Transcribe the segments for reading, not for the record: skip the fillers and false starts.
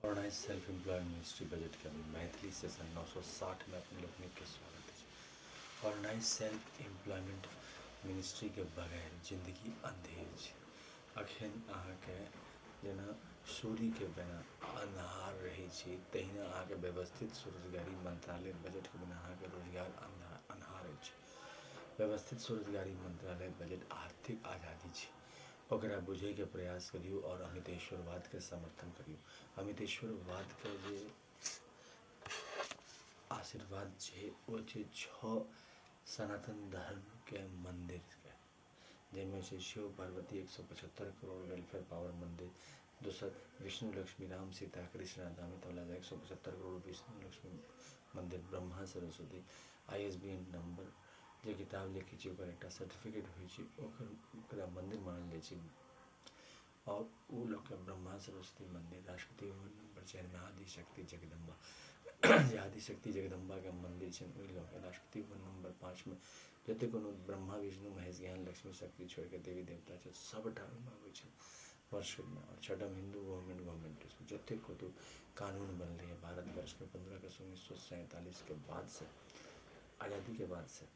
Organise self employed ministry budget के Maithili session 960 में अपने लोकनिक के स्वागत है। ऑर्गेनाइज सेल्फ एम्प्लॉयमेंट मिनिस्ट्री के बगैर जिंदगी अंधेर छै। अखन अहाँके जेना सूर्य के बिना अन्हार रहे छै, तहिना अहाँके व्यवस्थित स्वरोजगारी मंत्रालय बजट के बिना अहाँके रोजगार अन्हार छै। व्यवस्थित स्वरोजगारी मंत्रालय बजट आर्थिक आज़ादी छै, ओकरा बुझे के प्रयास करियो और अमितेश्वरवाद के समर्थन करियो। अमितेश्वरवाद के जे आशीर्वाद छै वो छै 6 सनातन धर्म के मंदिर के, जिनमें से शिव पार्वती 175 करोड़ वेलफेयर पावर मंदिर, दूसर विष्णु लक्ष्मी राम सीता कृष्ण अमित वाला 175 करोड़ विष्णु लक्ष्मी मंदिर, ब्रह्मा सरस्वती ISBN नंबर जे किताब लिखी छै ओकर एक सर्टिफिकेट होइ छै, ओकरा मंदिर मानल जाइ छै। और वो लोग के ब्रह्मा सरस्वती मंदिर, राष्ट्रपति भवन नंबर 4 में आदिशक्ति जगदम्बा आदिशक्ति जगदम्बा के मंदिर छै, ओहि लोग के राष्ट्रपति भवन नंबर 5 में जते कोनो ब्रह्मा विष्णु महेश ज्ञान लक्ष्मी शक्ति छोड़ के देवी देवता छै सबटा आबै छै वर्ष में। और छठम हिंदू गवर्नमेंट जते को कानून बनल है भारत वर्ष में 15 अगस्त 1947 के बाद से, आज़ादी के बाद से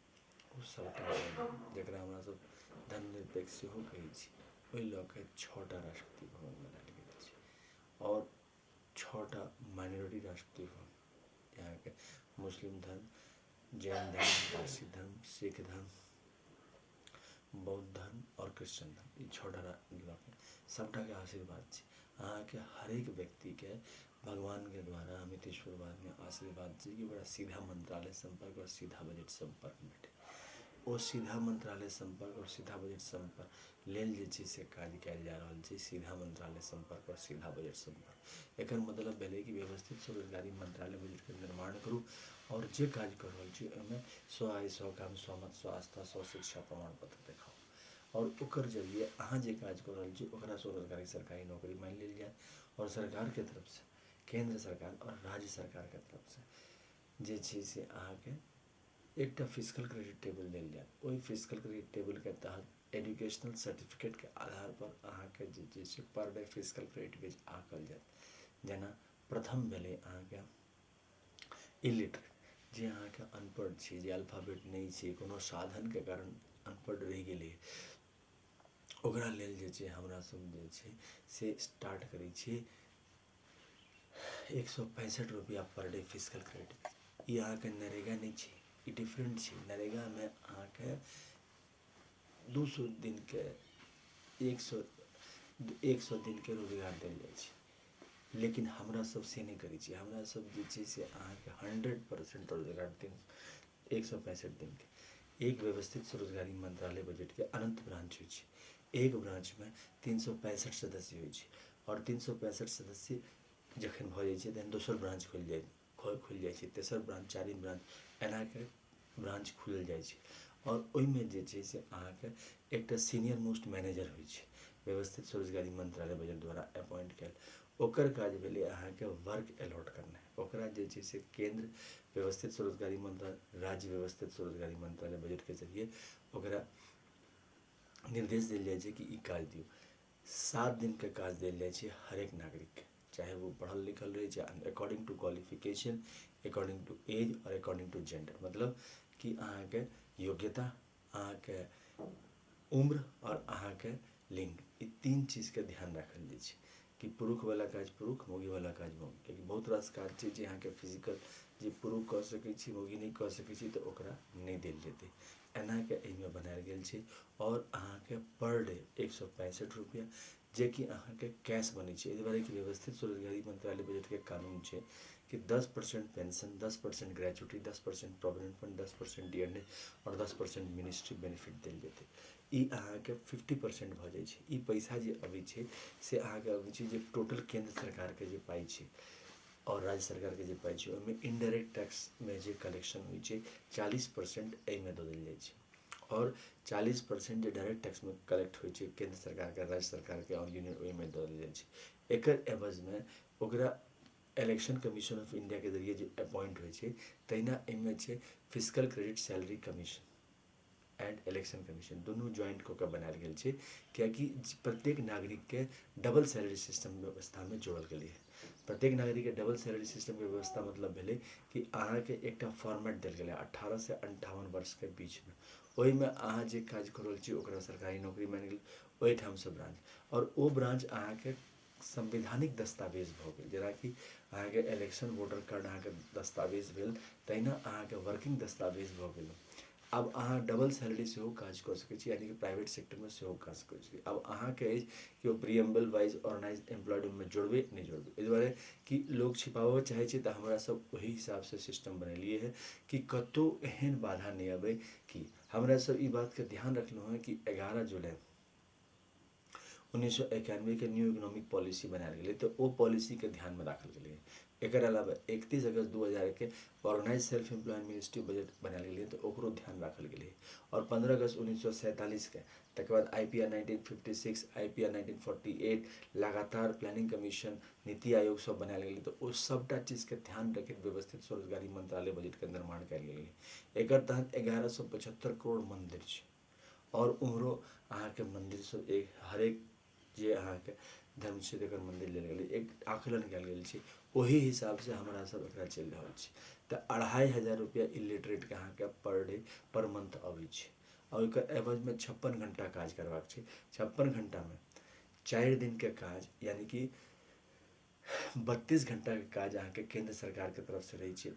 वो सबटा जकरा हमरा सब धर्मनिरपेक्ष सेहो कहै छी, ओहि लऽ के 6टा राष्ट्रपति भवन बनायल गेल छै और 6टा माइनॉरिटी राष्ट्रपति भवन, यहाँ के मुस्लिम धर्म, जैन धर्म, पारसी धर्म, सिख धर्म, बौद्ध धर्म और क्रिश्चियन धर्म, ये 6टा सबटा के आशीर्वाद छै। अहाँ के हरेक व्यक्ति के भगवान के द्वारा अमितेश्वरवाद में आशीर्वाद छै कि बड़ा सीधा मंत्रालय संपर्क और सीधा बजट संपर्क बैठे। ओ सीधा मंत्रालय संपर्क और सीधा बजट संपर्क लेल जे छै से काज कयल जा रहल छै, सीधा मंत्रालय संपर्क और सीधा बजट संपर्क। एकर मतलब भेलै कि व्यवस्थित स्वरोजगारी मंत्रालय बजट के निर्माण करू और जे काज कर रहल छी ओहिमे 100 आय 100 काम 100 मत 100 आस्था 100 शिक्षा प्रमाण पत्र देखाओ और ओकर जरिए अहाँ जे काज कर रहल छी ओकरा स्वरोजगारी सरकारी नौकरी मान लेल जाए और सरकार के तरफ से, केंद्र सरकार और राज्य सरकार के तरफ से जे छै से अहाँके एकटा फिजिकल क्रेडिट टेबल देल जाए। ओहि फिजिकल क्रेडिट टेबल के तहत एजुकेशनल सर्टिफिकेट के आधार पर अहाँके जे छै पर डे फिजिकल क्रेडिट बेच आँकल जाए। जेना प्रथम भेलै अहाँके इलिटरेट, जे अहाँके अनपढ़ छै, जे अल्फाबेट नहीं छै, कोनो साधन के कारण अनपढ़ रहि गेलै, ओकरा लेल जे छै हमरा सब जे छै से स्टार्ट करै छी 165 रुपया पर डे फिजिकल क्रेडिट। ई अहाँके नरेगा नहीं छै, ई डिफरेंट छै। नरेगा में अहाँके 200 दिन के 100 दिन के रोजगार देल जाइ छै, लेकिन हमरा सब से नहीं करै छी। हमरा सब जे छै से अहाँके 100% रोजगार 165 दिन के। एक व्यवस्थित स्वरोजगारी मंत्रालय बजट के अनंत ब्रांच होइ छै, एक ब्रांच में 365 सदस्य होइ छै और 365 सदस्य जखन भऽ जाइ छै तहन दोसर ब्रांच खुलि जाइ छै, तेसर ब्रांच, चारिम ब्रांच, एना के ब्रांच खुलल जाइ छै और ओहिमे जे छै से अहाँके एकटा सीनियर मोस्ट मैनेजर होइ छै व्यवस्थित स्वरोजगारी मंत्रालय बजट द्वारा अपॉइंट कयल। ओकर काज भेलै अहाँके वर्क अलॉट करनाइ, ओकरा जे छै से केंद्र व्यवस्थित स्वरोजगारी मंत्रालय, राज्य व्यवस्थित स्वरोजगारी मंत्रालय बजट के जरिए ओकरा निर्देश देल जाइ छै कि ई काज दियौ। 7 दिन के काज देल जाइ छै हरेक नागरिक के, चाहे वो पढ़ल लिखल रहे, चाहे according to qualification, according to age और अकॉर्डिंग टू जेंडर, मतलब कि अहाँके योग्यता, अहाँके उम्र और अहाँके लिंग, ई 3 चीज के ध्यान रखल जाइ छै कि पुरुष वाला काज पुरुष, मौगी वाला काज मौगी, कियाकि बहुत रास काज छै जे अहाँके फिजिकल जे पुरुष कऽ सकै छी मौगी नहीं कऽ सकै छी तऽ ओकरा नहीं देल जेतै, एना के एहिमे बनायल गेल छै। और अहाँके पर डे 165 रुपया जे कि अहाँके कैश बनै छै। एहि दुआरे कि व्यवस्थित स्वरोजगारी मंत्रालय बजट के कानून छै कि 10% pension, 10% gratuity, 10% provident fund, 10% DNA और 10% मिनिस्ट्री बेनिफिट देल जेतै। ई अहाँके 50% भऽ जाइ छै। ई पैसा जे अबै छै से अहाँके अबै छै जे टोटल केंद्र सरकार के जे पाइ छै और राज्य सरकार के जे पाइ छै ओहिमे इनडायरेक्ट टैक्स में जे कलेक्शन होइ छै 40% एहिमे दऽ देल जाइ छै और 40% जे डायरेक्ट टैक्स में कलेक्ट होइ छै केंद्र सरकार के, राज्य सरकार के और यूनियन ओहिमे दऽ देल जाइ छै। एकर एवज में ओकरा इलेक्शन कमीशन ऑफ इंडिया के जरिए जे अपॉइंट होइ छै तहिना एहिमे छै physical credit salary commission, and election commission दोनों ज्वाइंट कऽ बनायल गेल छै, कियाकि प्रत्येक नागरिक के डबल सैलरी सिस्टम व्यवस्था में जोड़ल गेलै है। प्रत्येक नागरिक के डबल सैलरी सिस्टम के व्यवस्था मतलब भेलै कि अहाँ के एक फॉर्मेट देल गेलै 18 से 58 वर्ष के बीच में, ओहि में अहाँ जे काज कर रहल छी ओकरा सरकारी नौकरी मानि गेल, ओहिठाम से ब्रांच, और वो ब्रांच अहाँ के संवैधानिक दस्तावेज भऽ गेल, जेनाकि अहाँ के इलेक्शन वोटर कार्ड अहाँ के दस्तावेज भेल, तहिना अहाँ के वर्किंग दस्तावेज भऽ गेल। अब अहाँ डबल सैलरी से काज कर सकै छी, यानी कि प्राइवेट सेक्टर में से काज सकै छी। अब अहाँ के अछि कि वो प्रीएम्बल वाइज ऑर्गेनाइज एम्प्लॉयड में जोड़बे नहीं जोड़बे, इस दुआरे कि लोग छिपाबऽ चाहे छै, तो हमरा सब वही हिसाब से सिस्टम बनेलिए है कि कतौ एहन बाधा नहीं आबे। कि हमरा सब ई बात के ध्यान रखलहुँ है कि 11 जुलाई 1991 के न्यू इकोनॉमिक पॉलिसी बनायल गेलै, तो वो पॉलिसी के ध्यान में राखल गेलै। एकर अलावा 31 अगस्त 2000 के organise self employed ministry budget बनायल गेलै, तो ओकरो ध्यान राखल गेलै। और 15 अगस्त 1947 के तक बाद IPR 1956, IPR 1948 लगातार प्लानिंग कमीशन, नीति आयोग सब बनायल गेलै, तो ओ सबटा चीज के ध्यान रखैत व्यवस्थित स्वरोजगारी मंत्रालय बजट के निर्माण कयल गेलै। एकर तहत 1175 करोड़ मंदिर छै, और उम्हरो अहाँ के मंदिर सब एक हरेक जे अहाँ के धर्म से एकर मंदिर लेल गेलै, एक आकलन कयल गेल छै, वही हिसाब से हमरा सब एकरा चलि रहल छी। तो 2500 रुपया इलिटरेट के अहाँ के पर डे पर मंथ अबै छै, और एकर एवज में 56 घंटा काज करबाक छै। 56 घंटा में 4 दिन के काज, यानी कि 32 घंटा के काज अहाँ के केंद्र सरकार के तरफ से रही छै,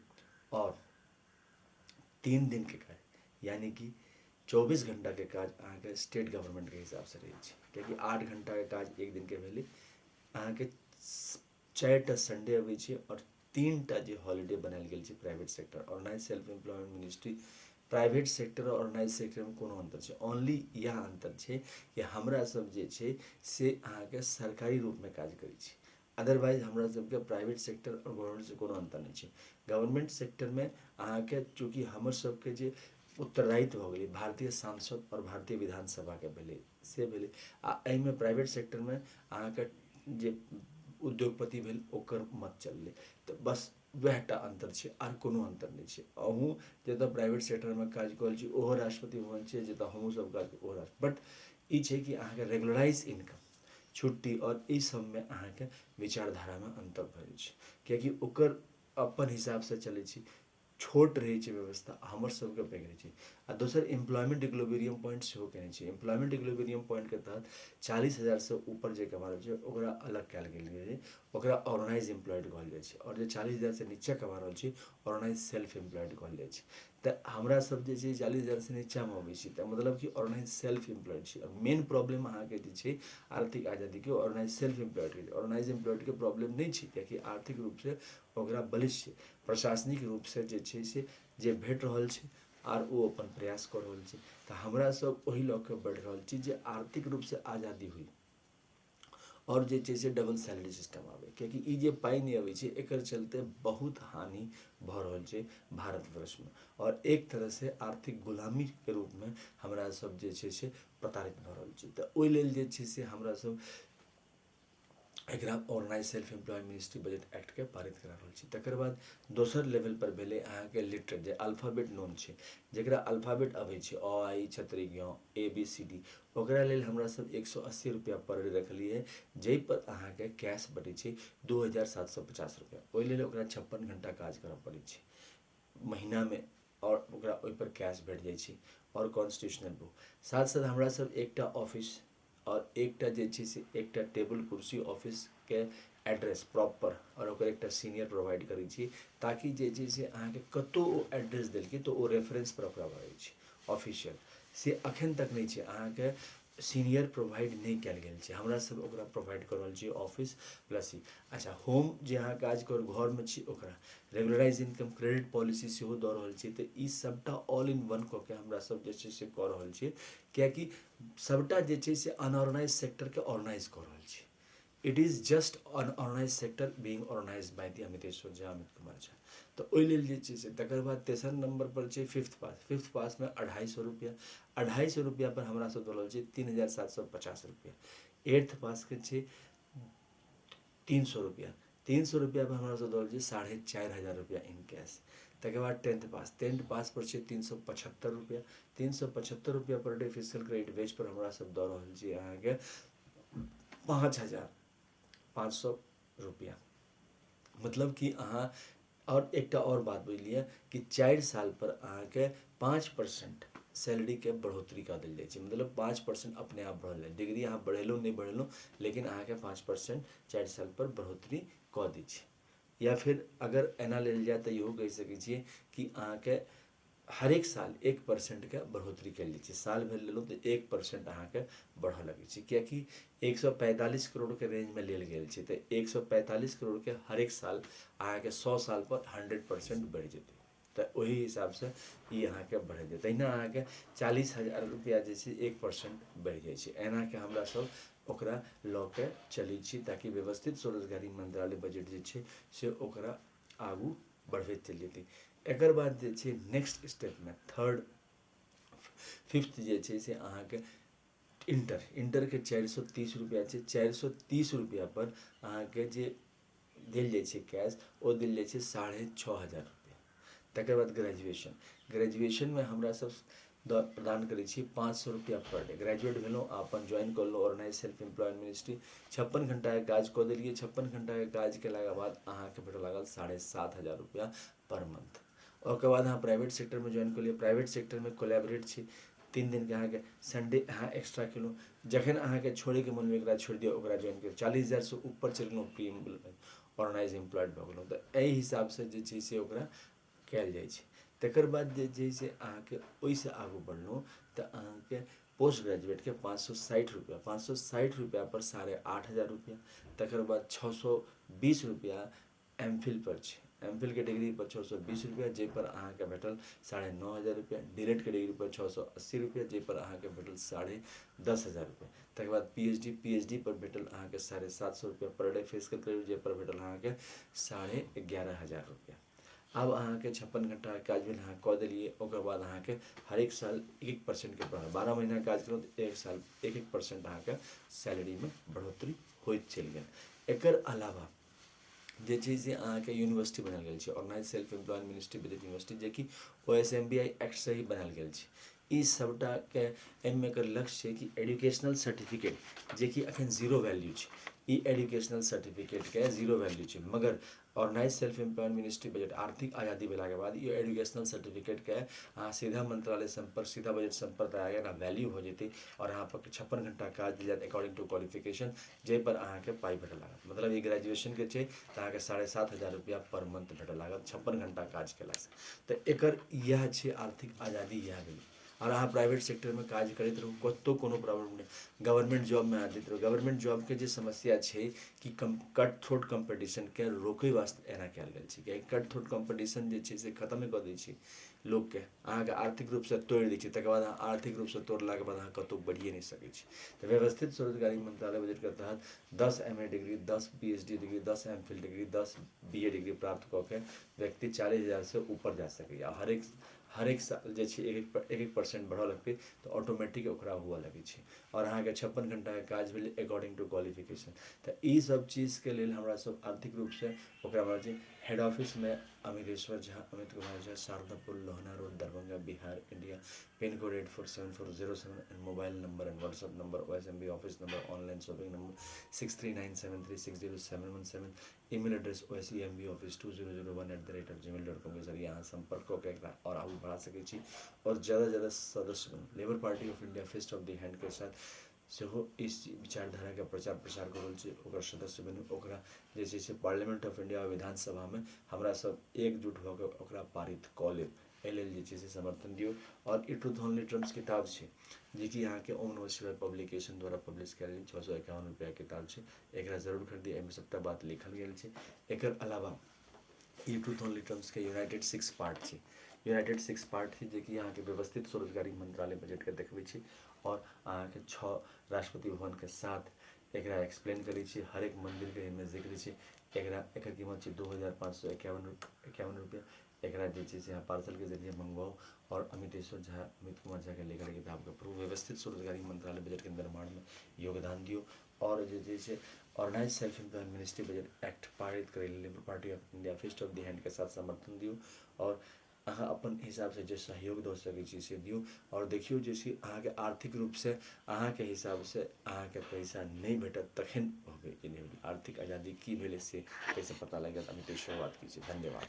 और 3 दिन के काज, यानी कि 24 घंटा के काज अहाँ के स्टेट गवर्नमेंट के हिसाब से रही छै, क्योंकि 8 घंटा के काज एक दिन के भेलै। अहाँ के 4टा संडे अबै छै, और 3टा जे हॉलीडे बनायल गेल छै private sector organise self employment ministry. Private sector और ऑर्गेनाइज सेक्टर में कोनो अंतर छै, ओनली यह अंतर छै कि हमरा सब जे छै से अहाँ के सरकारी रूप में काज करै छी। अदरवाइज हमरा सबके प्राइवेट सेक्टर और गवर्नमेंट से कोनो अंतर नहीं छै। गवर्नमेंट सेक्टर में अहाँ के चूँकि हमर सबके जे उत्तरदायित्व हो गई भारतीय सांसद और भारतीय विधानसभा के भेलै से भेलै, आ एहिमे प्राइवेट सेक्टर में अहाँ के जे उद्योगपति भेल ओकर मत चललै, तो बस वएहटा अंतर छै, आर कोनो अंतर नहीं छै। अहूँ जतऽ प्राइवेट सेक्टर में काज कऽ रहल छी ओहो राष्ट्रपति भवन छै, जतऽ हमहूँ सब काज ओहो राष्ट्र, बट ई छै कि अहाँ के रेगुलराइज इनकम, छुट्टी और ई सब में अहाँ के विचारधारा में अंतर भऽ छै, कियाकि ओकर अपन हिसाब से चलै छै, छोट रहे छै व्यवस्था, हमर सबके पैघ रहे छै। आ दोसर एम्प्लॉयमेंट इक्विलिब्रियम पॉइंट सेहो केने छै। एम्प्लॉयमेंट इक्विलिब्रियम पॉइंट के तहत 40,000 से ऊपर जे कमा रहल छै ओकरा अलग कयल गेल छै, ओकरा ऑर्गेनाइज एम्प्लॉयड कहल जाइ छै, और जे 40,000 से नीचा कमा रहल छै ऑर्गेनाइज सेल्फ एम्प्लॉयड कहल जाइ छै। तो हमरा सब जे छै 40,000 से नीचा में अबै छी, तो मतलब कि ऑर्गेनाइज सेल्फ एम्प्लॉयड छै। और मेन प्रॉब्लम अहाँ के जे छै आर्थिक आज़ादी के ऑर्गेनाइज सेल्फ एम्प्लॉयड के, ऑर्गेनाइज एम्प्लॉयड के प्रॉब्लम नहीं छै, कियाकि आर्थिक रूप से ओकरा बलिष्ठ छै, प्रशासनिक रूप से जे छै से जे भेट रहल छै, आर वो अपन प्रयास कर रहल छै। तो हमरा सब वही लऽ के बढ़ि रहल छी जे आर्थिक रूप से आज़ादी हुई, और जे छै से डबल सैलरी सिस्टम आवे, क्योंकि ई जे पाई नहीं अबै छै एकर चलते बहुत हानि भऽ रहल छै भारतवर्ष में, और एक तरह से आर्थिक गुलामी के रूप में हमरा सब जे छै से प्रताड़ित भऽ रहल छी। तो ओहि लेल जे छै से हमरा सब एकरा organise self employed ministry budget act के पारित करा रहल छी। तकर बाद दोसर लेवल पर भेलै अहाँ के लिटरेट जे अल्फाबेट नोन छै, जकरा अल्फाबेट अबै छै अ आ ई छतरी ज्ञ ABCD, ओकरा लेल हमरा सब 180 रुपया पर डे रखलिए, जै पर अहाँ के कैश बनै छै 2750 रुपया। ओहि लेल ओकरा 56 घंटा काज करऽ पड़ै छै महीना में, और ओकरा ओहि पर कैश भेट जाइ छै, और कॉन्स्टिट्यूशनल बुक। साथ साथ हमरा सब एकटा ऑफिस और एकटा जे छै से एकटा टेबल कुर्सी ऑफिस के एड्रेस प्रॉपर, और ओकर एकटा सीनियर प्रोवाइड करै छी, ताकि जे छै से अहाँ के कतौ एड्रेस देलकै तो ओ रेफरेंस पर ओकरा भऽ जाइ छै ऑफिशियल। से अखन तक नहीं छै, अहाँ के सीनियर प्रोवाइड नहीं कयल गेल छै, हमरा सब ओकरा प्रोवाइड कर रहल छी ऑफिस प्लस ई। अच्छा, होम जे अहाँ काज कर घर में छी ओकरा रेगुलराइज इनकम क्रेडिट पॉलिसी सेहो दऽ रहल छी, तो ई सबटा ऑल इन वन कऽ के हमरा सब जे छै से कऽ रहल छी, कियाकि सबटा जे छै से अनऑर्गेनाइज सेक्टर के ऑर्गेनाइज कऽ रहल छी। It is just unorganise sector being organise by the Amiteshwar Jha, Amit Kumar Jha. तो ओहि लेल जे छै से तकर बाद तेसर नंबर पर छै फिफ्थ पास। फिफ्थ पास में 250 रुपया, 250 रुपया पर हमरा सब दऽ रहल छी 3750 रुपया। एट्थ पास के छै 300 रुपया, 300 रुपया पर हमारा से दौड़ 4,500 रुपया इन कैश। तक बाद टेंथ पास पर 375 रुपया। 375 रुपया पर डे फिजिकल क्रेडिट बेच पर हमारा सब दौड़ रहा है अहाँ के 5,500 रुपया। मतलब कि अहाँ और एक और बात बुझलिए कि 4 साल पर अहाँ के 5% सैलरी के बढ़ोतरी कर दिल जाए। मतलब 5% अपने आप बढ़ल है। डिग्री अहाँ बढ़ेलो नहीं बढ़ेलो, लेकिन अहाँ के 5% 4 साल पर बढ़ोतरी कऽ दी। या फिर अगर एना लेल जाए तो इहो कह सकै छियै कि अहाँ के हर एक साल 1% के बढ़ोतरी कल जाइ छै। साल भर लेलहुँ तो 1% अहाँ के बढ़ऽ लगे छै, कियाकि 145 करोड़ के रेंज में लेल गेल छै। तो 145 करोड़ के हर एक साल अहाँ के 100 साल पर 100% बढ़ जेतै। तो वही हिसाब से ये अहाँ के बढ़ जेतै। तहिना अहाँ के 40,000 रुपया जे छै 1% बढ़ जाइ छै। एना के हमरा सब ओकरा लऽ के चलै छी, ताकि व्यवस्थित स्वरोजगारी मंत्रालय बजट जे छै से ओकरा आगू बढ़बैत चलि जेतै। एकर बाद जे छै नेक्स्ट स्टेप में थर्ड फिफ्थ जे छै से अहाँ के इंटर के 430 रुपया छै। 430 रुपया पर अहाँ के जे दिल जाइ छै कैश, ओ दिल जाइ छै 6,500 रुपया। तकर बाद ग्रेजुएशन में हमरा सब प्रदान करै छी 500 रुपया पर डे। ग्रेजुएट भेलहुँ, अपन ज्वाइन करलहुँ ऑर्गेनाइज सेल्फ एम्प्लॉयड मिनिस्ट्री। 56 घंटा के काज कऽ देलिए। 56 घंटा के काज केलाके बाद अहाँ के भेटऽ लागल 7,500 रुपया पर मंथ। और बाद अहाँ प्राइवेट सेक्टर में ज्वाइन कर लिए। प्राइवेट सेक्टर में कोलैबोरेट छी। 3 दिन के अहाँ के संडे अहाँ एक्स्ट्रा केलहुँ। जखन अहाँ के छोड़े के मन में एकरा छोड़ दियौ, ओकरा ज्वाइन कर 40,000 से ऊपर चलि गेलहुँ, प्रीमियम ऑर्गेनाइज एम्प्लॉयड भऽ गेलहुँ। तो एहि हिसाब से जे छै से ओकरा कयल जाइ छै। तकर बाद जे छै से अहाँ के ओहिसँ आगू बढ़लहुँ तो अहाँ के पोस्ट ग्रेजुएट के 560 रुपया। 560 रुपया पर 8,500 रुपया। तकर बाद 620 रुपया एम फिल पर छै। एम फिल के डिग्री पर 620 रुपया, जे पर अहाँ के भेटल 9,500 रुपया। डीलेट के डिग्री पर 680 रुपया, जे पर अहाँ के भेटल 10,500 रुपया। तकर बाद पीएचडी पर भेटल अहाँ के 750 रुपया पर डे फिजिकल क्रेडिट, जे पर भेटल अहाँ के 11,500 रुपया। अब अहाँ के 56 घंटा के काज भेल, अहाँ कऽ देलिए। ओकर बाद अहाँ के हर एक साल 1% के बढ़ल। 12 महीना काज केलहुँ तो एक साल 1% अहाँ के सैलरी में बढ़ोतरी होइत चलि गेल। एकर अलावा जे छै से अहाँ के यूनिवर्सिटी बनायल गेल छै, ऑर्गेनाइज सेल्फ एम्प्लॉयड मिनिस्ट्री विदित यूनिवर्सिटी, जे कि OSMBI एक्ट से ही बनायल गेल छै। ई सबटा के एहिमे एकर लक्ष्य छै कि एजुकेशनल सर्टिफिकेट जे कि अखन जीरो वैल्यू छै, ई एजुकेशनल सर्टिफिकेट के जीरो वैल्यू छै। मगर organise self employed ministry budget आर्थिक आज़ादी भेला के बाद ये एजुकेशनल सर्टिफिकेट के अहाँ सीधा मंत्रालय संपर्क, सीधा बजट संपर्क आगे ना वैल्यू हो जेतै। और अहाँ पर 56 घंटा काज दिल जायत अकॉर्डिंग टू क्वालिफिकेशन, जे पर अहाँ के पाई भेटऽ लागत। मतलब ये ग्रेजुएशन के छै तो अहाँ के 7,500 रुपया पर मंथ भेटऽ लागत 56 घंटा काज केलासँ। तो एकर यह छै आर्थिक आज़ादी, यह भेलै। और अहाँ प्राइवेट सेक्टर में काज करैत रहू, कतौ कोनो प्रॉब्लम नहीं। गवर्नमेंट जॉब में अहाँ दैत रहू। गवर्नमेंट जॉब के जे समस्या छै कि कट थ्रोट कम्पटिशन के रोकै वास्ते एना कयल गेल छै। कियाकि कट थ्रोट कम्पटिशन जे छै से खत्म कऽ दै छै लोग के, अहाँ के आर्थिक रूप से तोड़ि दै छै। तकर बाद अहाँ आर्थिक रूप से तोड़लाके बाद अहाँ कतौ बढ़िए नहीं सकै छी। तो व्यवस्थित स्वरोजगारी मंत्रालय बजट के तहत 10 MA degree, 10 PhD degree, 10 MPhil degree, 10 BA degree प्राप्त कऽ के व्यक्ति 40,000 से ऊपर जा सकैए। हर एक साल जे छै 1% बढ़ऽ लगतै तो ऑटोमेटिक ओकरा हुआ लगे छै। और अहाँ के 56 घंटा के काज भेलै अकॉर्डिंग टू क्वालिफिकेशन। तो ई सब चीज के लेल हमरा सब आर्थिक रूप से ओकरा बाद जे हेड ऑफिस में Amiteshwar Jha, Amit Kumar Jha, Shardapur, Lohna road, Darbhanga, Bihar, India, pin code 847407 and mobile number and WhatsApp number, OSMB office number, online shopping number 6397360717, email address OSEMBoffice2001@gmail.com के जरिए अहाँ संपर्क कऽ के एकरा और आगू बढ़ा सकै छी। और ज़्यादा से ज़्यादा सदस्य बनू। Labour Party of India fest of the hand के साथ सेहो इस विचारधारा के प्रचार प्रसार कर रहल छै। ओकर सदस्य बनू, ओकरा जे छै से पार्लियामेंट ऑफ इंडिया विधानसभा में हमरा सब एकजुट भऽ कऽ ओकरा पारित कऽ लेब। एहि लेल जे छै से समर्थन दियौ। और ई ट्रूथ ओनली ट्रम्प्स किताब छै, जे कि अहाँ के ओम नमः शिवाय पब्लिकेशन द्वारा पब्लिश कयल गेल 651 रुपया किताब छै। एकरा जरूर खरीदिए, एहिमे सबटा बात लिखल गेल छै। एकर अलावा ई ट्रूथ ओनली ट्रम्प्स के यूनाइटेड 6 पार्ट छै। यूनाइटेड 6 पार्ट छै, जे कि अहाँ के व्यवस्थित स्वरोजगारी मंत्रालय बजट के देखबै छै। और अहाँ के 6 राष्ट्रपति भवन के साथ एकरा एक्सप्लेन करै छी। हर एक मंदिर के एहिमे जिक्र छै। एकर कीमत छै 2,551 रुपया। एकरा जे छै से अहाँ पार्सल के जरिए मंगवाओ और अमित कुमार झा के लेकर किताब के पढ़ू, व्यवस्थित स्वरोजगारी मंत्रालय बजट के निर्माण में योगदान दियो और जे छै organise self employment ministry budget act पारित करे Labour Party of India fist of the hand के साथ समर्थन दियो और अहाँ अपन हिसाब से जे सहयोग दऽ सकै छी से दियो और देखियो जे छै अहाँ के आर्थिक रूप से अहाँ के हिसाब से अहाँ के पैसा नहीं भेटत तखन होबे कि नहीं आर्थिक आज़ादी की भेलै से कैसे पता लगत अमित शुरुआत की छै। धन्यवाद।